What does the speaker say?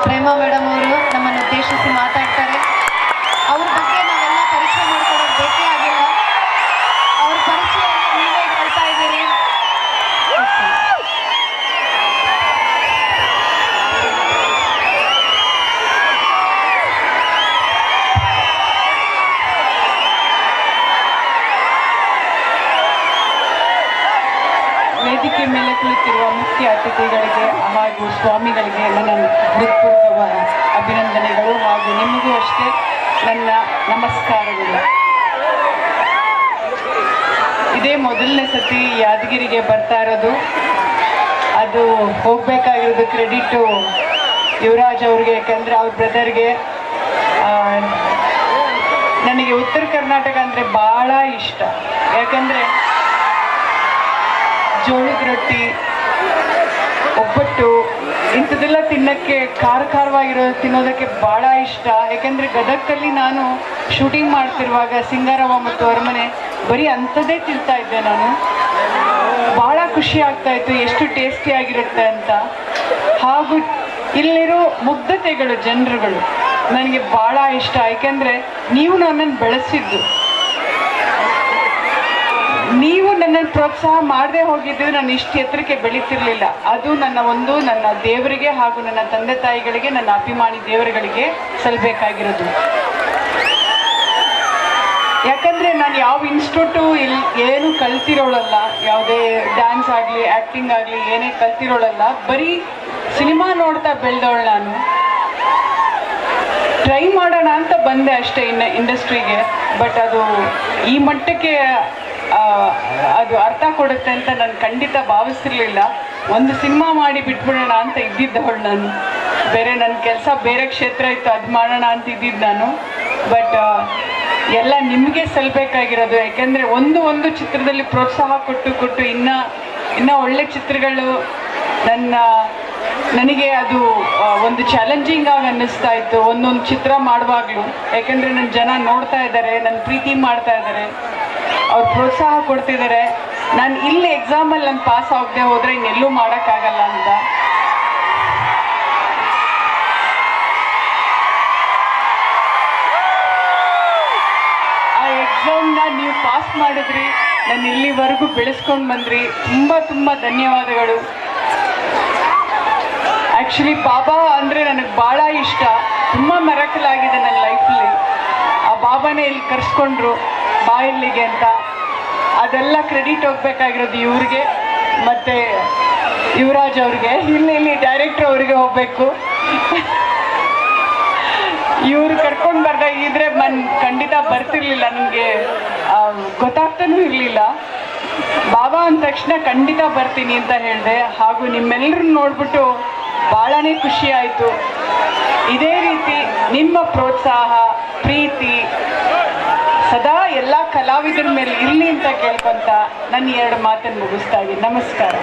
Prema madam ಅವರು ನಮ್ಮನ್ನು ಉದ್ದೇಶಿಸಿ ಮಾತಾಡ್ತಾರೆ. ಅವ್ರ ಬಗ್ಗೆ ನಾವೆಲ್ಲ ಪರಿಚಯ ಮಾಡ್ಕೊಡೋದು ಬೇಕೇ ಆಗಿಲ್ಲ. ಅವ್ರ ಪರಿಚಯ ನೀವೇ ಹೇಳ್ತಾ ಇದ್ದೀರಿ. ವೇದಿಕೆ ಮೇಲೆ ಕುಳಿತಿರುವ ಮುಖ್ಯ ಅತಿಥಿಗಳಿಗೆ ಹಾಗೂ ಸ್ವಾಮಿಗಳಿಗೆ ನನ್ನ ಹೃತ್ಪೂರ್ವಕ ಅಭಿನಂದನೆಗಳು ಹಾಗೂ ನಿಮಗೂ ಅಷ್ಟೇ ನನ್ನ ನಮಸ್ಕಾರಗಳು. ಇದೇ ಮೊದಲನೇ ಸತಿ ಯಾದಗಿರಿಗೆ ಬರ್ತಾ ಇರೋದು. ಅದು ಹೋಗಬೇಕಾಗಿರೋದು ಕ್ರೆಡಿಟು ಯುವರಾಜ್ ಅವ್ರಿಗೆ, ಯಾಕಂದರೆ ಅವ್ರ ಬ್ರದರ್ಗೆ. ನನಗೆ ಉತ್ತರ ಕರ್ನಾಟಕ ಅಂದರೆ ಭಾಳ ಇಷ್ಟ. ಯಾಕಂದರೆ ಜೋಳದ ರೊಟ್ಟಿ, ಒಬ್ಬಟ್ಟು ಇಂಥದ್ದೆಲ್ಲ ತಿನ್ನೋಕ್ಕೆ ಖಾರವಾಗಿರೋದು ಭಾಳ ಇಷ್ಟ. ಯಾಕೆಂದರೆ ಗದಗದಲ್ಲಿ ನಾನು ಶೂಟಿಂಗ್ ಮಾಡ್ತಿರುವಾಗ ಸಿಂಗಾರವ್ವ ಮತ್ತು ಅರಮನೆ ಬರೀ ಅಂಥದ್ದೇ ತಿಂತಾ ಇದ್ದೆ ನಾನು. ಭಾಳ ಖುಷಿ ಆಗ್ತಾಯಿತ್ತು ಎಷ್ಟು ಟೇಸ್ಟಿಯಾಗಿರುತ್ತೆ ಅಂತ. ಹಾಗೂ ಇಲ್ಲಿರೋ ಮುಗ್ಧತೆಗಳು, ಜನರುಗಳು ನನಗೆ ಭಾಳ ಇಷ್ಟ. ಯಾಕೆಂದರೆ ನೀವು ನನ್ನನ್ನು ಬೆಳೆಸಿದ್ದು, ನೀವು ನನ್ನನ್ನು ಪ್ರೋತ್ಸಾಹ ಮಾಡದೆ ಹೋಗಿದ್ದು ನಾನು ಇಷ್ಟು ಎತ್ತರಕ್ಕೆ ಬೆಳೀತಿರ್ಲಿಲ್ಲ. ಅದು ನನ್ನ ದೇವರಿಗೆ ಹಾಗೂ ನನ್ನ ತಂದೆ ತಾಯಿಗಳಿಗೆ, ನನ್ನ ಅಭಿಮಾನಿ ದೇವರುಗಳಿಗೆ ಸಲ್ಲಬೇಕಾಗಿರೋದು. ಯಾಕಂದರೆ ನಾನು ಯಾವ ಇನ್ಸ್ಟಿಟ್ಯೂಟು ಏನು ಕಲ್ತಿರೋಳಲ್ಲ, ಯಾವುದೇ ಡ್ಯಾನ್ಸ್ ಆಗಲಿ ಆ್ಯಕ್ಟಿಂಗ್ ಆಗಲಿ ಏನೇ ಕಲ್ತಿರೋಳಲ್ಲ. ಬರೀ ಸಿನಿಮಾ ನೋಡ್ತಾ ಬೆಳೆದವಳು ನಾನು. ಟ್ರೈ ಮಾಡೋಣ ಅಂತ ಬಂದೆ ಅಷ್ಟೇ ಇಂಡಸ್ಟ್ರಿಗೆ. ಬಟ್ ಅದು ಈ ಮಟ್ಟಕ್ಕೆ ಅದು ಅರ್ಥ ಕೊಡುತ್ತೆ ಅಂತ ನಾನು ಖಂಡಿತ ಭಾವಿಸ್ತಿರ್ಲಿಲ್ಲ. ಒಂದು ಸಿನಿಮಾ ಮಾಡಿ ಬಿಟ್ಬಿಡೋಣ ಅಂತ ಇದ್ದಿದ್ದವಳು ನಾನು. ಬೇರೆ ನನ್ನ ಕೆಲಸ ಬೇರೆ ಕ್ಷೇತ್ರ ಇತ್ತು, ಅದು ಮಾಡೋಣ ಅಂತ ಇದ್ದಿದ್ದು ನಾನು. ಬಟ್ ಎಲ್ಲ ನಿಮಗೆ ಸಲ್ಲಬೇಕಾಗಿರೋದು. ಯಾಕೆಂದರೆ ಒಂದು ಚಿತ್ರದಲ್ಲಿ ಪ್ರೋತ್ಸಾಹ ಕೊಟ್ಟು ಇನ್ನೂ ಒಳ್ಳೆ ಚಿತ್ರಗಳು ನನಗೆ ಅದು ಒಂದು ಚಾಲೆಂಜಿಂಗ್ ಆಗಿ ಅನ್ನಿಸ್ತಾ ಇತ್ತು ಒಂದೊಂದು ಚಿತ್ರ ಮಾಡುವಾಗಲೂ. ಯಾಕೆಂದರೆ ನನ್ನ ಜನ ನೋಡ್ತಾ ಇದ್ದಾರೆ, ನನ್ನ ಪ್ರೀತಿ ಮಾಡ್ತಾ ಇದ್ದಾರೆ, ಅವ್ರು ಪ್ರೋತ್ಸಾಹ ಕೊಡ್ತಿದ್ದಾರೆ. ನಾನು ಇಲ್ಲಿ ಎಕ್ಸಾಮಲ್ಲಿ ನಾನು ಪಾಸ್ ಆಗದೆ ಹೋದರೆ ಇನ್ನೆಲ್ಲೂ ಮಾಡೋಕ್ಕಾಗಲ್ಲ ಅಂತ. ಆ ಎಕ್ಸಾಮ್ನ ನೀವು ಪಾಸ್ ಮಾಡಿದ್ರಿ, ನಾನು ಇಲ್ಲಿವರೆಗೂ ಬೆಳೆಸ್ಕೊಂಡು ಬಂದ್ರಿ. ತುಂಬ ಧನ್ಯವಾದಗಳು. ಆ್ಯಕ್ಚುಲಿ ಬಾಬಾ ಅಂದರೆ ನನಗೆ ಭಾಳ ಇಷ್ಟ. ತುಂಬ ಮಿರಾಕಲ್ ಆಗಿದೆ ನನ್ನ ಲೈಫಲ್ಲಿ. ಆ ಬಾಬಾನೇ ಇಲ್ಲಿ ಕರೆಸ್ಕೊಂಡ್ರು ಬಾ ಇಲ್ಲಿಗೆ ಅಂತ. ಅದೆಲ್ಲ ಕ್ರೆಡಿಟ್ ಹೋಗ್ಬೇಕಾಗಿರೋದು ಇವ್ರಿಗೆ ಮತ್ತು ಯುವರಾಜ್ ಅವ್ರಿಗೆ. ಇಲ್ಲಿ ಡೈರೆಕ್ಟ್ರ್ ಅವ್ರಿಗೆ ಹೋಗಬೇಕು. ಇವರು ಕರ್ಕೊಂಡು ಬರ್ದಾಗಿದ್ರೆ ನಾನು ಖಂಡಿತ ಬರ್ತಿರ್ಲಿಲ್ಲ, ನನಗೆ ಗೊತ್ತಾಗ್ತಾನೂ ಇರಲಿಲ್ಲ. ಬಾಬಾ ಅಂದ ತಕ್ಷಣ ಖಂಡಿತ ಬರ್ತೀನಿ ಅಂತ ಹೇಳಿದೆ. ಹಾಗೂ ನಿಮ್ಮೆಲ್ಲರೂ ನೋಡ್ಬಿಟ್ಟು ಭಾಳನೇ ಖುಷಿ ಆಯಿತು. ಇದೇ ರೀತಿ ನಿಮ್ಮ ಪ್ರೋತ್ಸಾಹ, ಪ್ರೀತಿ ಸದಾ ಎಲ್ಲ ಕಲಾವಿದರ ಮೇಲೆ ಇರಲಿ ಅಂತ ಕೇಳ್ಕೊತ ನನ್ನ 2 ಮಾತನ್ನು ಮುಗಿಸ್ತಾ ಇದ್ದೀನಿ. ನಮಸ್ಕಾರ.